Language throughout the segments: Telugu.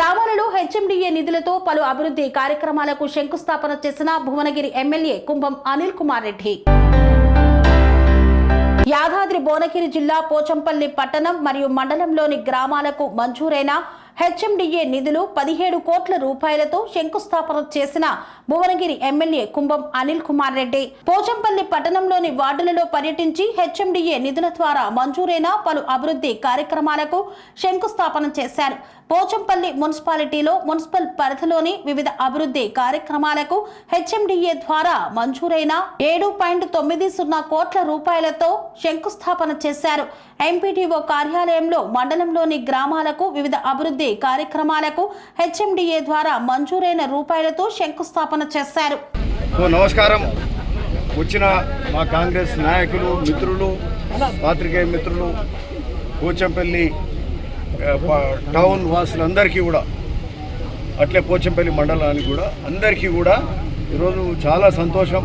గ్రామాలలో హెచ్ఎండిఏ నిధులతో పలు అభివృద్ధి కార్యక్రమాలకు శంకుస్థాపన చేసిన భువనగిరి ఎమ్మెల్యే కుంభం అనిల్ కుమార్ రెడ్డి. యాదాద్రి భువనగిరి జిల్లా పోచంపల్లి పట్టణం మరియు మండలంలోని గ్రామాలకు మంజూరైన హెచ్ఎండిఏ నిధులు 17 కోట్ల రూపాయలతో శంకుస్థాపన చేసిన భువనగిరి ఎమ్మెల్యే కుంభం అనిల్ కుమార్ రెడ్డి పోచంపల్లి పట్టణంలోని వార్డులలో పర్యటించి హెచ్ఎండిఏ నిధుల ద్వారా మంజూరైన పలు అభివృద్ధి కార్యక్రమాలకు శంకుస్థాపన చేశారు. పోచంపల్లి మున్సిపాలిటీలో మున్సిపల్ పరిధిలోని వివిధ అభివృద్ధి కార్యక్రమాలకు హెచ్ఎండిఏ ద్వారా మంజూరైన 7.90 కోట్ల రూపాయలతో శంకుస్థాపన చేశారు. ఎంపీటీఓ కార్యాలయంలో మండలంలోని గ్రామాలకు వివిధ అభివృద్ధి కార్యక్రమాలకు హెచ్ఎండిఏ ద్వారా మంజూరైన రూపాయలతో శంకుస్థాపన చేశారు. నమస్కారం. వచ్చిన మా కాంగ్రెస్ నాయకులు, మిత్రులు, పాత్రికేయ మిత్రులు, పోచంపల్లి టౌన్ వాసులందరికీ కూడా, అట్లే పోచంపల్లి మండలానికి కూడా అందరికీ కూడా ఈరోజు చాలా సంతోషం.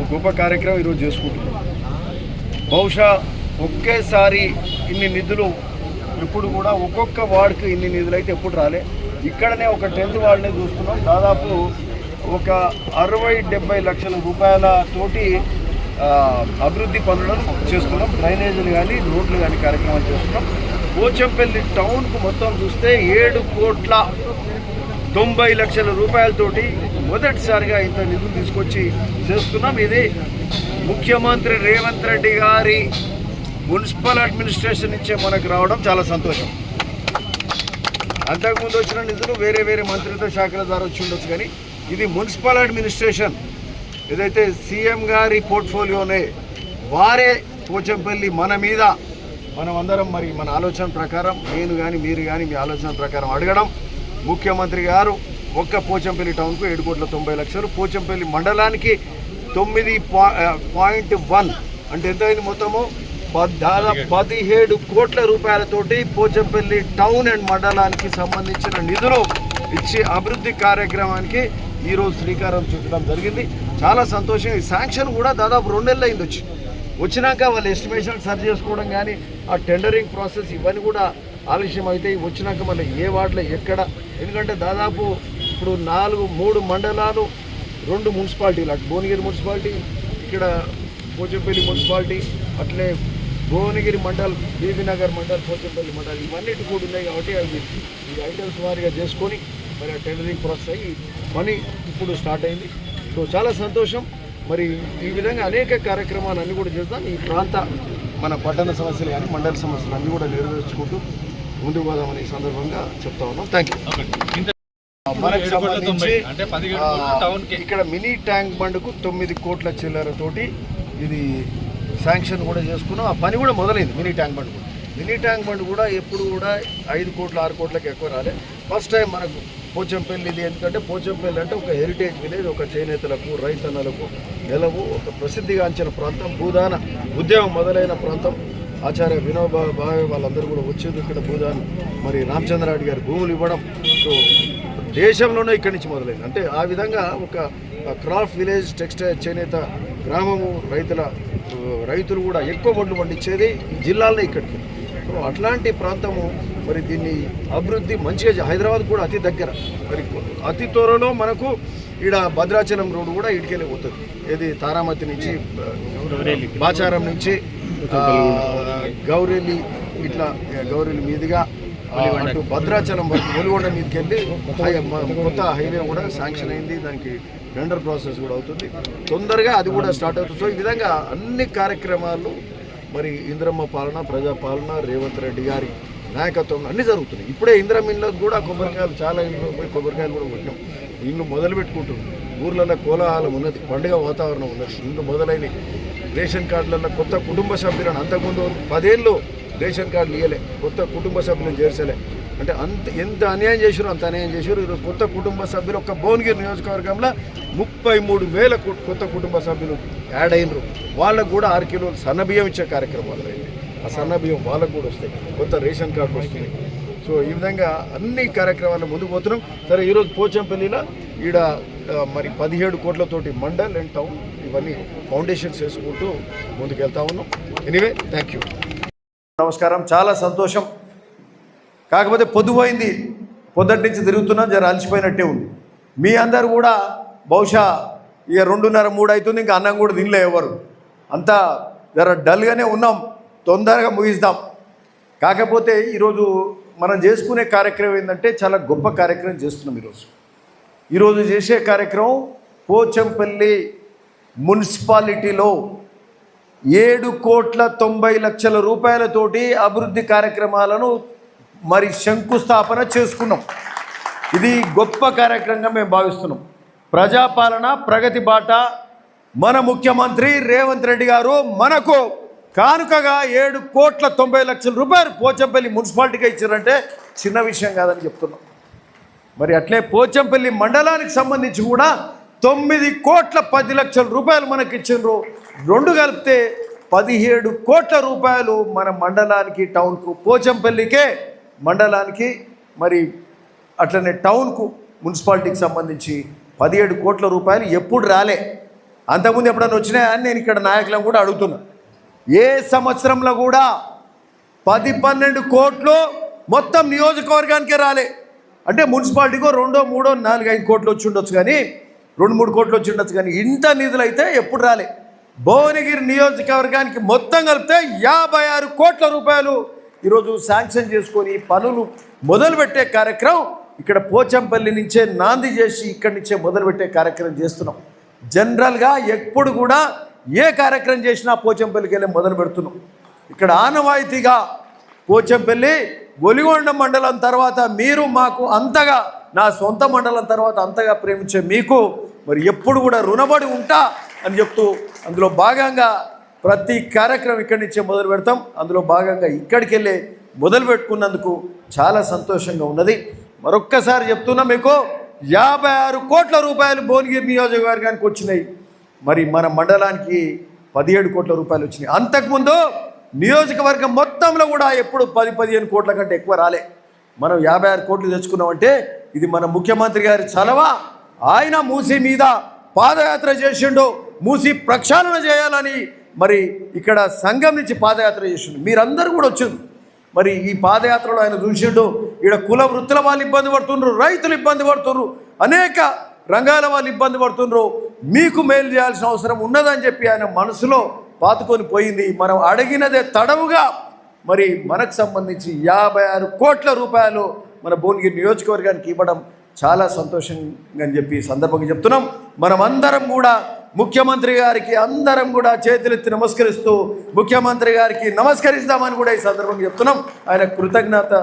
ఒక గొప్ప కార్యక్రమం ఈరోజు చేసుకుంటున్నాం. బహుశా ఒకేసారి ఇన్ని నిధులు ఇప్పుడు కూడా ఒక్కొక్క వార్డుకి ఇన్ని నిధులు అయితే ఎప్పుడు రాలే. ఇక్కడనే ఒక 10th వార్డునే చూస్తున్నాం. దాదాపు ఒక 60-70 లక్షల రూపాయల తోటి అభివృద్ధి పనులను చేస్తున్నాం. డ్రైనేజీలు కానీ, రోడ్లు కానీ కార్యక్రమాలు చేస్తున్నాం. పోచంపల్లి టౌన్కు మొత్తం చూస్తే 7.90 లక్షల రూపాయలతోటి మొదటిసారిగా ఇంత నిధులు తీసుకొచ్చి చేస్తున్నాం. ఇది ముఖ్యమంత్రి రేవంత్ రెడ్డి గారి మున్సిపల్ అడ్మినిస్ట్రేషన్ నుంచే మనకు రావడం చాలా సంతోషం. అంతకుముందు వచ్చిన నిధులు వేరే వేరే మంత్రిత్వ శాఖల ద్వారా వచ్చి ఉండొచ్చు, కానీ ఇది మున్సిపల్ అడ్మినిస్ట్రేషన్ ఏదైతే సీఎం గారి పోర్ట్ఫోలియోనే వారే పోచంపల్లి మన మీద మనం అందరం మరి మన ఆలోచన ప్రకారం, నేను కానీ మీరు కానీ మీ ఆలోచన ప్రకారం అడగడం, ముఖ్యమంత్రి గారు ఒక్క పోచంపల్లి టౌన్కు 7.90 లక్షలు, పోచంపల్లి మండలానికి 9.1 అంటే ఎంత అయింది మొత్తము దాదాపు 17 కోట్ల రూపాయలతోటి పోచంపల్లి టౌన్ అండ్ మండలానికి సంబంధించిన నిధులు ఇచ్చి అభివృద్ధి కార్యక్రమానికి ఈరోజు శ్రీకారం చుట్టడం జరిగింది. చాలా సంతోషం. ఈ శాంక్షన్ కూడా దాదాపు 2 నెలలు అయింది వచ్చినాక వాళ్ళు ఎస్టిమేషన్ సరి చేసుకోవడం కానీ, ఆ టెండరింగ్ ప్రాసెస్ ఇవన్నీ కూడా ఆలస్యం అవుతాయి. వచ్చినాక మళ్ళీ ఏ వార్డులో ఎక్కడ, ఎందుకంటే దాదాపు ఇప్పుడు 3 మండలాలు, 2 మున్సిపాలిటీలు, అటు భువనగిరి మున్సిపాలిటీ, ఇక్కడ పోచంపల్లి మున్సిపాలిటీ, అట్లే భువనగిరి మండల్, బీబీనగర్ మండల్, పోచంపల్లి మండల్ ఇవన్నిటి కూడా ఉన్నాయి. కాబట్టి అవి ఈ ఐటమ్స్ వారీగా చేసుకొని మరి ఆ టెండరింగ్ ప్రాసెస్ అయ్యి పని ఇప్పుడు స్టార్ట్ అయింది. సో చాలా సంతోషం. మరి ఈ విధంగా అనేక కార్యక్రమాలు అన్నీ కూడా చేద్దాం. ఈ ప్రాంత మన పట్టణ సమస్యలు కానీ మండల సమస్యలు అన్నీ కూడా నెరవేర్చుకుంటూ ముందుకు పోదామని ఈ సందర్భంగా చెప్తా ఉన్నాం. Thank you. మనకు సంబంధించి ఇక్కడ మినీ ట్యాంక్ బండ్కు 9 కోట్ల చిల్లరతోటి ఇది శాంక్షన్ కూడా చేసుకున్నాం. ఆ పని కూడా మొదలైంది. మినీ ట్యాంక్ బండ్ కూడా ఎప్పుడు కూడా 5 కోట్ల 6 కోట్లకి ఎక్కువ రాలే. ఫస్ట్ టైం మనకు పోచంపల్లి ఇది. ఎందుకంటే పోచంపల్లి అంటే ఒక హెరిటేజ్ విలేజ్, ఒక చేనేతలకు, రైతన్నలకు నెలవు, ఒక ప్రసిద్ధిగాంచిన ప్రాంతం, భూదాన ఉద్యమం మొదలైన ప్రాంతం. ఆచార్య వినోబా భావే వాళ్ళందరూ కూడా వచ్చేది ఇక్కడ భూదాన్ మరి రామచంద్రారెడ్డి గారి భూములు ఇవ్వడం. సో దేశంలోనే ఇక్కడి నుంచి మొదలైంది. అంటే ఆ విధంగా ఒక క్రాఫ్ట్ విలేజ్, టెక్స్టైల్, చేనేత గ్రామము, రైతులు కూడా ఎక్కువ వడ్లు పండించేది ఈ జిల్లాలో ఇక్కడికి. సో అట్లాంటి ప్రాంతము మరి దీన్ని అభివృద్ధి మంచిగా, హైదరాబాద్ కూడా అతి దగ్గర, మరి అతి త్వరలో మనకు ఈడ భద్రాచలం రోడ్డు కూడా ఇటుకెళ్ళి పోతుంది. ఏది తారామతి నుంచి, బాచారం నుంచి గౌరెల్లి, ఇట్లా గౌరెల్లి మీదుగా అటు భద్రాచలం వరకు ఒలిగొండ మీదకి వెళ్ళి కొత్త హైవే కూడా శాంక్షన్ అయింది. దానికి టెండర్ ప్రాసెస్ కూడా అవుతుంది. తొందరగా అది కూడా స్టార్ట్ అవుతుంది. సో ఈ విధంగా అన్ని కార్యక్రమాలు మరి ఇందిరమ్మ పాలన, ప్రజాపాలన, రేవంత్ రెడ్డి గారి నాయకత్వంలో అన్నీ జరుగుతున్నాయి. ఇప్పుడే ఇందిరమ్మ ఇళ్ళకు కూడా కొబ్బరికాయలు, చాలా ఇళ్ళు పోయి కొబ్బరికాయలు కూడా కొట్టినాం. ఇల్లు మొదలు పెట్టుకుంటున్నాం. ఊర్లలో కోలాహలం ఉన్నది, పండుగ వాతావరణం ఉన్నది. ఇల్లు మొదలైన రేషన్ కార్డులలో కొత్త కుటుంబ సభ్యులను, అంతకుముందు 10 ఏళ్ళు రేషన్ కార్డులు ఇవ్వలే, కొత్త కుటుంబ సభ్యులను చేర్చలే. అంటే ఎంత అన్యాయం చేశారో అంత అన్యాయం చేశారు. ఈరోజు కొత్త కుటుంబ సభ్యులు ఒక్క భువనగిరి నియోజకవర్గంలో 33,000 కొత్త కుటుంబ సభ్యులు యాడ్ అయినరు. వాళ్ళకు కూడా 6 కిలోలు సన్నబియ్యం ఇచ్చే కార్యక్రమాలు అయింది. ఆ సన్నబియ్యం వాళ్ళకు కూడా వస్తాయి, కొత్త రేషన్ కార్డు వస్తుంది. సో ఈ విధంగా అన్ని కార్యక్రమాలు ముందుకు పోతున్నాం. సరే, ఈరోజు పోచంపల్లిలో ఈడ మరి 17 కోట్లతోటి మండల్ అండ్ టౌన్ ఇవన్నీ ఫౌండేషన్స్ చేసుకుంటూ ముందుకు వెళ్తా ఉన్నాం. Anyway, thank you. నమస్కారం. చాలా సంతోషం. కాకపోతే పొద్దుపోయింది. పొద్దుటి నుంచి తిరుగుతున్నాం, జర అలసిపోయినట్టే ఉంది. మీ అందరు కూడా బహుశా ఇక 2:30-3 అవుతుంది, ఇంకా అన్నం కూడా తినలే ఎవరు, అంతా జర డల్గానే ఉన్నాం. తొందరగా ముగిస్తాం. కాకపోతే ఈరోజు మనం చేసుకునే కార్యక్రమం ఏంటంటే చాలా గొప్ప కార్యక్రమం చేస్తున్నాం. ఈరోజు చేసే కార్యక్రమం పోచంపల్లి మున్సిపాలిటీలో 7,90,00,000 రూపాయలతోటి అభివృద్ధి కార్యక్రమాలను మరి శంకుస్థాపన చేసుకున్నాం. ఇది గొప్ప కార్యక్రమంగా మేము భావిస్తున్నాం. ప్రజాపాలన ప్రగతి బాట మన ముఖ్యమంత్రి రేవంత్ రెడ్డి గారు మనకు కానుకగా 7,90,00,000 రూపాయలు పోచంపల్లి మున్సిపాలిటీగా ఇచ్చారంటే చిన్న విషయం కాదని చెప్తున్నాం. మరి అట్లే పోచంపల్లి మండలానికి సంబంధించి కూడా 9,10,00,000 రూపాయలు మనకి ఇచ్చిండ్రు. 2 కలిపితే 17 కోట్ల రూపాయలు మన మండలానికి, టౌన్కు, పోచంపల్లికే మండలానికి మరి అట్లనే టౌన్కు మున్సిపాలిటీకి సంబంధించి 17 కోట్ల రూపాయలు ఎప్పుడు రాలే. అంతకుముందు ఎప్పుడైనా వచ్చినాయా అని నేను ఇక్కడ నాయకులను కూడా అడుగుతున్నా. ఏ సంవత్సరంలో కూడా 10-12 కోట్లు మొత్తం నియోజకవర్గానికే రాలే. అంటే మున్సిపాలిటీకో 2, 3, 4, 5 కోట్లు వచ్చి ఉండొచ్చు, కానీ 2-3 కోట్లు వచ్చి ఉండొచ్చు, కానీ ఇంత నిధులు అయితే ఎప్పుడు రాలే. భువనగిరి నియోజకవర్గానికి మొత్తం కలిపితే 56 కోట్ల రూపాయలు ఈరోజు శాంక్షన్ చేసుకొని పనులు మొదలుపెట్టే కార్యక్రమం ఇక్కడ పోచంపల్లి నుంచే నాంది చేసి ఇక్కడి నుంచే మొదలుపెట్టే కార్యక్రమం చేస్తున్నాం. జనరల్గా ఎప్పుడు కూడా ఏ కార్యక్రమం చేసినా పోచంపల్లికి వెళ్ళి మొదలు పెడుతున్నాం. ఇక్కడ ఆనవాయితీగా పోచంపల్లి ఒలిగొండ మండలం తర్వాత మీరు మాకు అంతగా, నా సొంత మండలం తర్వాత అంతగా ప్రేమించే మీకు మరి ఎప్పుడు కూడా రుణపడి ఉంటా అని చెప్తూ అందులో భాగంగా ప్రతి కార్యక్రమం ఇక్కడి నుంచే మొదలు పెడతాం. అందులో భాగంగా ఇక్కడికి వెళ్ళి మొదలు పెట్టుకున్నందుకు చాలా సంతోషంగా ఉన్నది. మరొక్కసారి చెప్తున్నా, మీకు 56 కోట్ల రూపాయలు భువనగిరి నియోజకవర్గానికి వచ్చినాయి. మరి మన మండలానికి 17 కోట్ల రూపాయలు వచ్చినాయి. అంతకుముందు నియోజకవర్గం మొత్తంలో కూడా ఎప్పుడు 10-15 కోట్ల కంటే ఎక్కువ రాలే. మనం 56 కోట్లు తెచ్చుకున్నామంటే ఇది మన ముఖ్యమంత్రి గారి చలవ. ఆయన మూసీ మీద పాదయాత్ర చేసిండు, మూసీ ప్రక్షాళన చేయాలని మరి ఇక్కడ సంఘం నుంచి పాదయాత్ర చేసిండు. మీరందరూ కూడా వచ్చిండు. మరి ఈ పాదయాత్రలో ఆయన చూసిండు, ఇక్కడ కుల వృత్తుల వాళ్ళు ఇబ్బంది పడుతుండ్రు, రైతులు ఇబ్బంది పడుతుండ్రు, అనేక రంగాల వాళ్ళు ఇబ్బంది పడుతుండ్రు, మీకు మేలు చేయాల్సిన అవసరం ఉన్నదని చెప్పి ఆయన మనసులో పాతుకొని పోయింది. మనం అడిగినదే తడవుగా మరి మనకు సంబంధించి 56 కోట్ల రూపాయలు మన భువనగిరి నియోజకవర్గానికి ఇవ్వడం చాలా సంతోషంగా అని చెప్పి సందర్భంగా చెప్తున్నాం. మనం అందరం కూడా ముఖ్యమంత్రి గారికి అందరం కూడా చేతులెత్తి నమస్కరిస్తూ ముఖ్యమంత్రి గారికి నమస్కరిస్తామని కూడా ఈ సందర్భంగా చెప్తున్నాం. ఆయన కృతజ్ఞత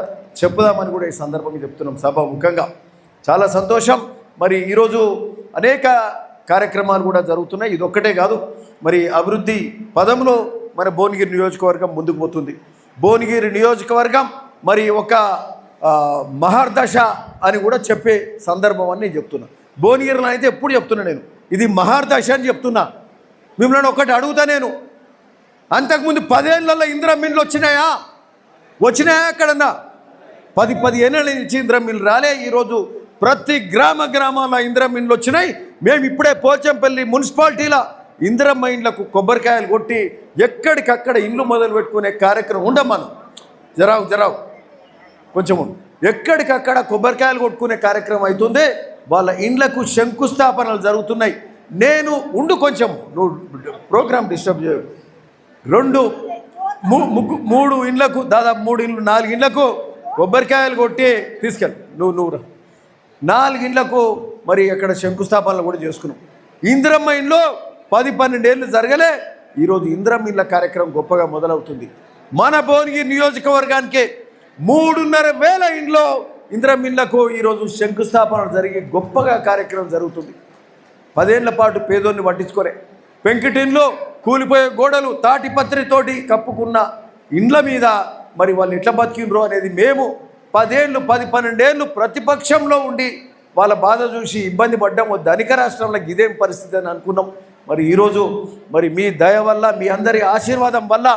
చెప్పుదామని కూడా ఈ సందర్భంగా చెప్తున్నాం. సభ ముఖ్యంగా చాలా సంతోషం. మరి ఈరోజు అనేక కార్యక్రమాలు కూడా జరుగుతున్నాయి. ఇది ఒక్కటే కాదు, మరి అభివృద్ధి పదంలో మన భువనగిరి నియోజకవర్గం ముందుకు పోతుంది. భువనగిరి నియోజకవర్గం మరి ఒక మహర్దశ అని కూడా చెప్పే సందర్భం అని నేను చెప్తున్నా. భువనగిరిలో అయితే ఎప్పుడు చెప్తున్నా, నేను ఇది మహర్దశ అని చెప్తున్నా. మిమ్మల్ని ఒకటి అడుగుతా, నేను అంతకుముందు 10 ఏళ్లలో ఇందిరా మిల్లు వచ్చినాయా ఎక్కడన్నా? 10 ఏళ్ళ నుంచి ఇందిరా మిల్లు రాలే. ఈరోజు ప్రతి గ్రామాల ఇందిరా మిల్లు వచ్చినాయి. మేము ఇప్పుడే పోచంపల్లి మున్సిపాలిటీలో ఇందిరమ్మ ఇండ్లకు కొబ్బరికాయలు కొట్టి ఎక్కడికక్కడ ఇల్లు మొదలు పెట్టుకునే కార్యక్రమం ఉండమను. జరావు కొంచెం ఎక్కడికక్కడ కొబ్బరికాయలు కొట్టుకునే కార్యక్రమం అవుతుంది. వాళ్ళ ఇండ్లకు శంకుస్థాపనలు జరుగుతున్నాయి. నేను కొంచెం నువ్వు ప్రోగ్రామ్ డిస్టర్బ్ చేయవు. 3 ఇండ్లకు, దాదాపు 3 ఇండ్లు 4 ఇండ్లకు కొబ్బరికాయలు కొట్టి తీసుకెళ్ళి నువ్వు 4 ఇండ్లకు మరి అక్కడ శంకుస్థాపనలు కూడా చేసుకున్నాం. ఇందిరమ్మ ఇండ్లు 10-12 ఏళ్ళు జరగలే. ఈరోజు ఇందిరమ్మ ఇండ్ల కార్యక్రమం గొప్పగా మొదలవుతుంది. మన భువనగిరి నియోజకవర్గానికి 3,500 ఇండ్లు ఇందిరమ్మ ఇండ్లకు ఈరోజు శంకుస్థాపన జరిగి గొప్పగా కార్యక్రమం జరుగుతుంది. 10 ఏళ్ల పాటు పేదోన్ని పట్టించుకోలే. పెంకిటిన్లు, కూలిపోయే గోడలు, తాటిపత్రితోటి కప్పుకున్న ఇండ్ల మీద మరి వాళ్ళు ఎట్లా బతికిండ్రో అనేది మేము 10 ఏళ్ళు 10-12 ఏళ్ళు ప్రతిపక్షంలో ఉండి వాళ్ళ బాధ చూసి ఇబ్బంది పడ్డాము. ధనిక రాష్ట్రంలో ఇదేం పరిస్థితి అని అనుకున్నాం. మరి ఈరోజు మరి మీ దయ వల్ల, మీ అందరి ఆశీర్వాదం వల్ల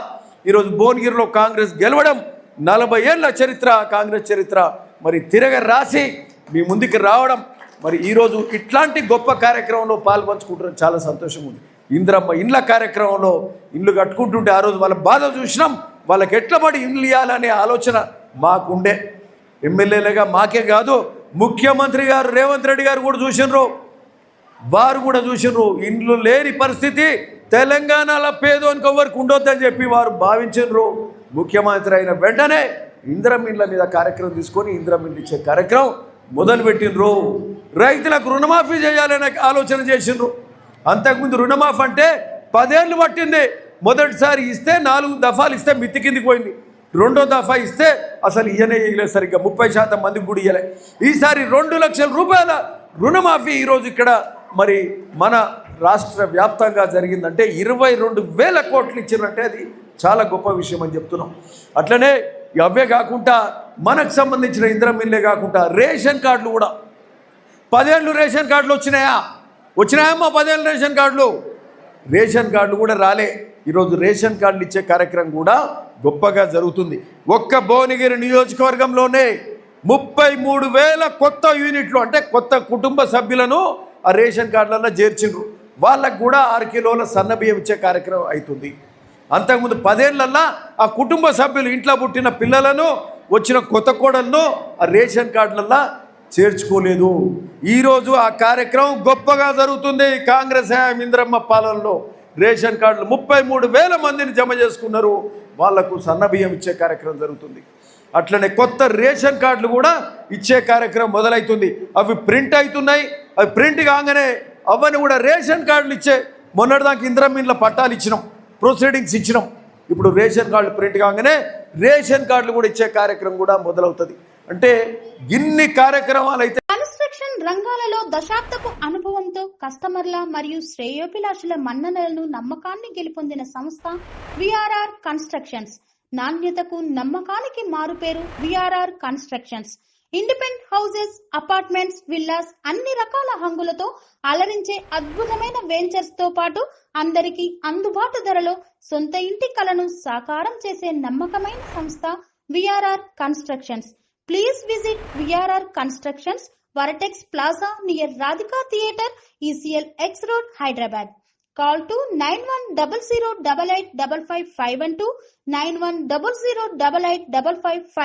ఈరోజు భువనగిరిలో కాంగ్రెస్ గెలవడం, 40 ఏళ్ల చరిత్ర కాంగ్రెస్ చరిత్ర మరి తిరగ రాసి మీ ముందుకు రావడం, మరి ఈరోజు ఇట్లాంటి గొప్ప కార్యక్రమంలో పాల్పంచుకుంటున్నాం. చాలా సంతోషంగా ఉంది. ఇందిరమ్మ ఇండ్ల కార్యక్రమంలో ఇండ్లు కట్టుకుంటుంటే ఆ రోజు వాళ్ళ బాధ చూసినాం. వాళ్ళకి ఎట్లా పడి ఇండ్లు ఇవ్వాలనే ఆలోచన మాకుండే. ఎమ్మెల్యేలుగా మాకే కాదు, ముఖ్యమంత్రి గారు రేవంత్ రెడ్డి గారు కూడా చూసినరు. వారు కూడా చూసినరు. ఇండ్లు లేని పరిస్థితి తెలంగాణలో పేదోనికి ఎవరికి ఉండొద్దని చెప్పి వారు భావించినరు. ముఖ్యమంత్రి అయిన వెంటనే ఇంద్రమిండ్ల మీద కార్యక్రమం తీసుకొని ఇంద్రమిండ్లు ఇచ్చే కార్యక్రమం మొదలుపెట్టినరు. రైతులకు రుణమాఫీ చేయాలనే ఆలోచన చేసినరు. అంతకుముందు రుణమాఫీ అంటే 10 ఏళ్ళు పట్టింది. మొదటిసారి ఇస్తే 4 దఫాలు ఇస్తే మిత్తి కిందికి పోయింది. రెండో దఫా ఇస్తే అసలు ఇయ్యలేదు సరిగ్గా, 30% మందికి కూడా ఇయ్యలే. ఈసారి 2 లక్షల రూపాయల రుణమాఫీ ఈరోజు ఇక్కడ మరి మన రాష్ట్ర వ్యాప్తంగా జరిగిందంటే 22,000 కోట్లు ఇచ్చినట్టే అది చాలా గొప్ప విషయం అని చెప్తున్నాం. అట్లనే అవే కాకుండా మనకు సంబంధించిన ఇంద్రమిల్లే కాకుండా రేషన్ కార్డులు కూడా 10 ఏళ్ళు రేషన్ కార్డులు వచ్చినాయమ్మా 10 ఏళ్ళు రేషన్ కార్డులు కూడా రాలే. ఈరోజు రేషన్ కార్డులు ఇచ్చే కార్యక్రమం కూడా గొప్పగా జరుగుతుంది. ఒక్క భువనగిరి నియోజకవర్గంలోనే 33,000 కొత్త యూనిట్లు అంటే కొత్త కుటుంబ సభ్యులను ఆ రేషన్ కార్డులలో చేర్చిండ్రు. వాళ్ళకు కూడా 6 కిలోల సన్నబియ్యం ఇచ్చే కార్యక్రమం అవుతుంది. అంతకుముందు 10 ఏళ్లల్లో ఆ కుటుంబ సభ్యులు ఇంట్లో పుట్టిన పిల్లలను వచ్చిన కొత్త కోడలను ఆ రేషన్ కార్డులలో చేర్చుకోలేదు. ఈరోజు ఆ కార్యక్రమం గొప్పగా జరుగుతుంది. కాంగ్రెస్ హయాం ఇంద్రమ్మ పాలనలో రేషన్ కార్డులు 33,000 మందిని జమ చేసుకున్నారు. వాళ్లకు సన్నబియ్యం ఇచ్చే కార్యక్రమం జరుగుతుంది. అట్లనే కొత్త రేషన్ కార్డులు కూడా ఇచ్చే కార్యక్రమం మొదలవుతుంది. అవి ప్రింట్ అవుతున్నాయి. అవి ప్రింట్ కాగానే అవన్నీ కూడా రేషన్ కార్డులు ఇచ్చే, మొన్నటిదాకా ఇంద్రమిండ్ల పట్టాలు ఇచ్చినాం, ప్రొసీడింగ్స్ ఇచ్చినాం. ఇప్పుడు రేషన్ కార్డులు ప్రింట్ కాగానే రేషన్ కార్డులు కూడా ఇచ్చే కార్యక్రమం కూడా మొదలవుతుంది. అంటే ఇన్ని కార్యక్రమాలు అయితే కన్స్ట్రక్షన్ రంగాలలో దశాబ్దపు అనుభవంతో కస్టమర్ల మరియు శ్రేయోభిలాషుల మన్ననలను నమ్మకాన్ని గెలుపొందిన సంస్థ విఆర్ఆర్ కన్స్ట్రక్షన్స్. నాణ్యతకు నమ్మకానికి మారుపేరు VRR constructions. Independent houses, apartments, villas అన్ని రకాల హంగులతో అలరించే అద్భుతమైన వెంచర్స్ తో పాటు అందరికీ అందుబాటు ధరలో సొంత ఇంటి కలను సాకారం చేసే నమ్మకమైన సంస్థ VRR constructions. Please visit VRR Constructions, Varatex Plaza near Radhika Theatre, ECL X Road, Hyderabad. Call to 9100885551 9100885559.